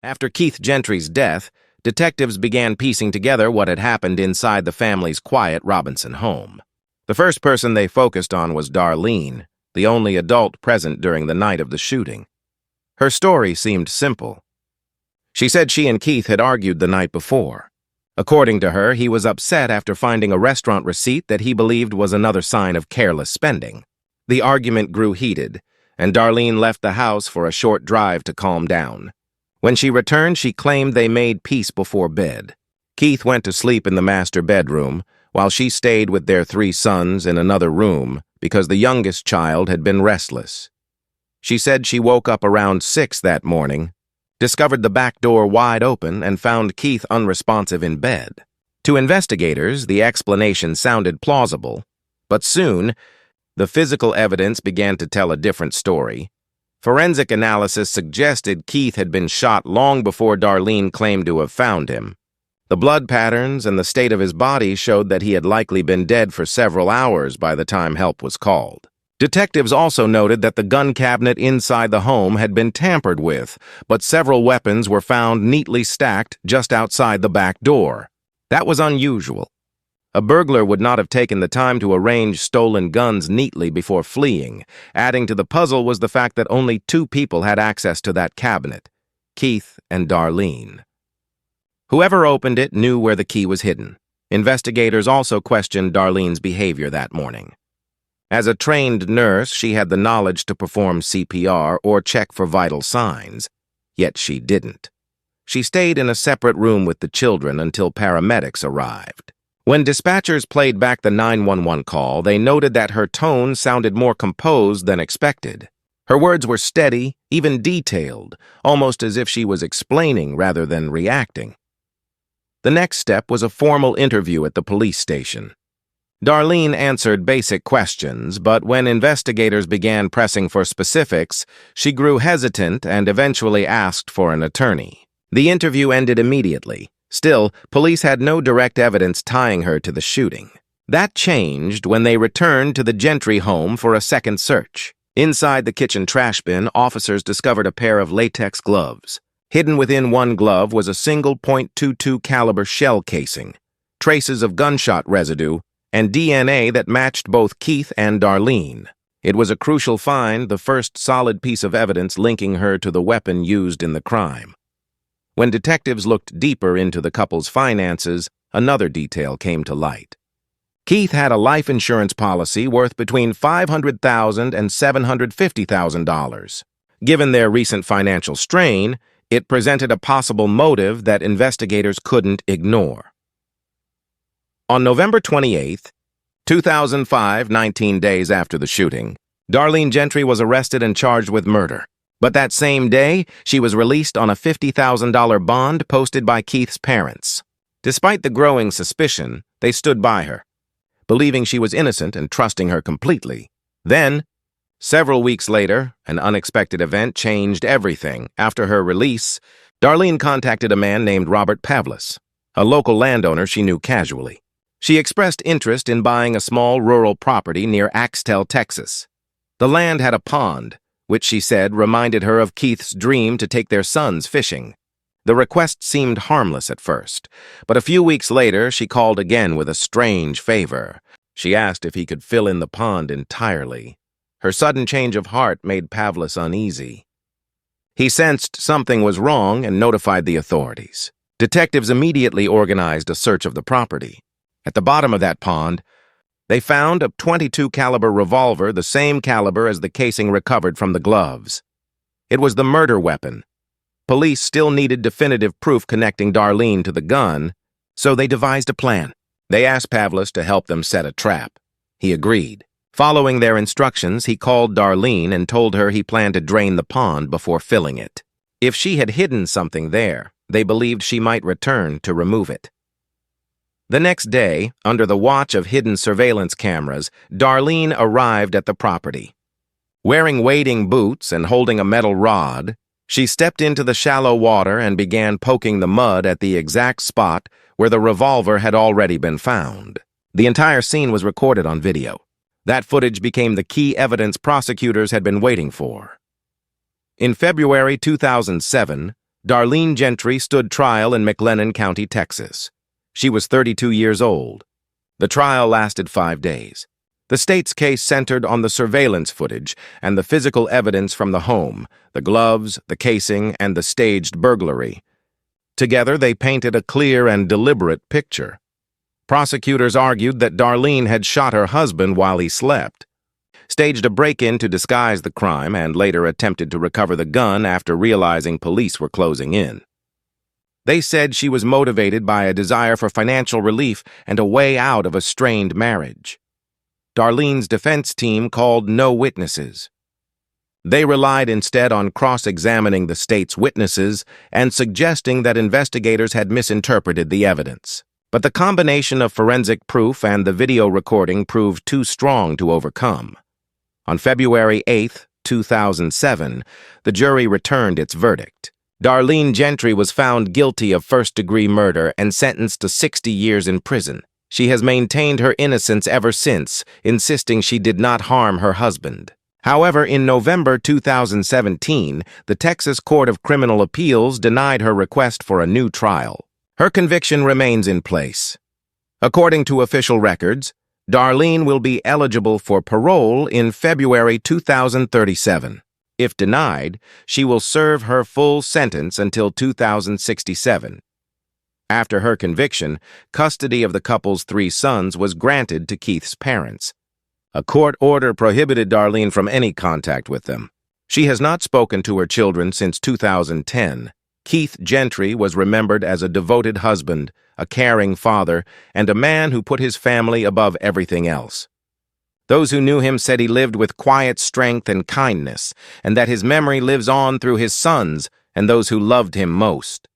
After Keith Gentry's death, detectives began piecing together what had happened inside the family's quiet Robinson home. The first person they focused on was Darlene, the only adult present during the night of the shooting. Her story seemed simple. She said she and Keith had argued the night before. According to her, he was upset after finding a restaurant receipt that he believed was another sign of careless spending. The argument grew heated, and Darlene left the house for a short drive to calm down. When she returned, she claimed they made peace before bed. Keith went to sleep in the master bedroom, while she stayed with their 3 sons in another room because the youngest child had been restless. She said she woke up around 6 that morning, discovered the back door wide open, and found Keith unresponsive in bed. To investigators, the explanation sounded plausible, but soon, the physical evidence began to tell a different story. Forensic analysis suggested Keith had been shot long before Darlene claimed to have found him. The blood patterns and the state of his body showed that he had likely been dead for several hours by the time help was called. Detectives also noted that the gun cabinet inside the home had been tampered with, but several weapons were found neatly stacked just outside the back door. That was unusual. A burglar would not have taken the time to arrange stolen guns neatly before fleeing. Adding to the puzzle was the fact that only 2 people had access to that cabinet, Keith and Darlene. Whoever opened it knew where the key was hidden. Investigators also questioned Darlene's behavior that morning. As a trained nurse, she had the knowledge to perform CPR or check for vital signs, yet she didn't. She stayed in a separate room with the children until paramedics arrived. When dispatchers played back the 911 call, they noted that her tone sounded more composed than expected. Her words were steady, even detailed, almost as if she was explaining rather than reacting. The next step was a formal interview at the police station. Darlene answered basic questions, but when investigators began pressing for specifics, she grew hesitant and eventually asked for an attorney. The interview ended immediately. Still, police had no direct evidence tying her to the shooting. That changed when they returned to the Gentry home for a second search. Inside the kitchen trash bin, officers discovered a pair of latex gloves. Hidden within one glove was a single .22 caliber shell casing, traces of gunshot residue, and DNA that matched both Keith and Darlene. It was a crucial find, the first solid piece of evidence linking her to the weapon used in the crime. When detectives looked deeper into the couple's finances, another detail came to light. Keith had a life insurance policy worth between $500,000 and $750,000. Given their recent financial strain, it presented a possible motive that investigators couldn't ignore. On November 28, 2005, 19 days after the shooting, Darlene Gentry was arrested and charged with murder. But that same day, she was released on a $50,000 bond posted by Keith's parents. Despite the growing suspicion, they stood by her, believing she was innocent and trusting her completely. Then, several weeks later, an unexpected event changed everything. After her release, Darlene contacted a man named Robert Pavlis, a local landowner she knew casually. She expressed interest in buying a small rural property near Axtell, Texas. The land had a pond, which she said reminded her of Keith's dream to take their sons fishing. The request seemed harmless at first, but a few weeks later she called again with a strange favor. She asked if he could fill in the pond entirely. Her sudden change of heart made Pavlis uneasy. He sensed something was wrong and notified the authorities. Detectives immediately organized a search of the property. At the bottom of that pond, they found a .22 caliber revolver, the same caliber as the casing recovered from the gloves. It was the murder weapon. Police still needed definitive proof connecting Darlene to the gun, so they devised a plan. They asked Pavlis to help them set a trap. He agreed. Following their instructions, he called Darlene and told her he planned to drain the pond before filling it. If she had hidden something there, they believed she might return to remove it. The next day, under the watch of hidden surveillance cameras, Darlene arrived at the property. Wearing wading boots and holding a metal rod, she stepped into the shallow water and began poking the mud at the exact spot where the revolver had already been found. The entire scene was recorded on video. That footage became the key evidence prosecutors had been waiting for. In February 2007, Darlene Gentry stood trial in McLennan County, Texas. She was 32 years old. The trial lasted 5 days. The state's case centered on the surveillance footage and the physical evidence from the home, the gloves, the casing, and the staged burglary. Together, they painted a clear and deliberate picture. Prosecutors argued that Darlene had shot her husband while he slept, staged a break-in to disguise the crime, and later attempted to recover the gun after realizing police were closing in. They said she was motivated by a desire for financial relief and a way out of a strained marriage. Darlene's defense team called no witnesses. They relied instead on cross-examining the state's witnesses and suggesting that investigators had misinterpreted the evidence. But the combination of forensic proof and the video recording proved too strong to overcome. On February 8, 2007, the jury returned its verdict. Darlene Gentry was found guilty of first-degree murder and sentenced to 60 years in prison. She has maintained her innocence ever since, insisting she did not harm her husband. However, in November 2017, the Texas Court of Criminal Appeals denied her request for a new trial. Her conviction remains in place. According to official records, Darlene will be eligible for parole in February 2037. If denied, she will serve her full sentence until 2067. After her conviction, custody of the couple's 3 sons was granted to Keith's parents. A court order prohibited Darlene from any contact with them. She has not spoken to her children since 2010. Keith Gentry was remembered as a devoted husband, a caring father, and a man who put his family above everything else. Those who knew him said he lived with quiet strength and kindness, and that his memory lives on through his sons and those who loved him most.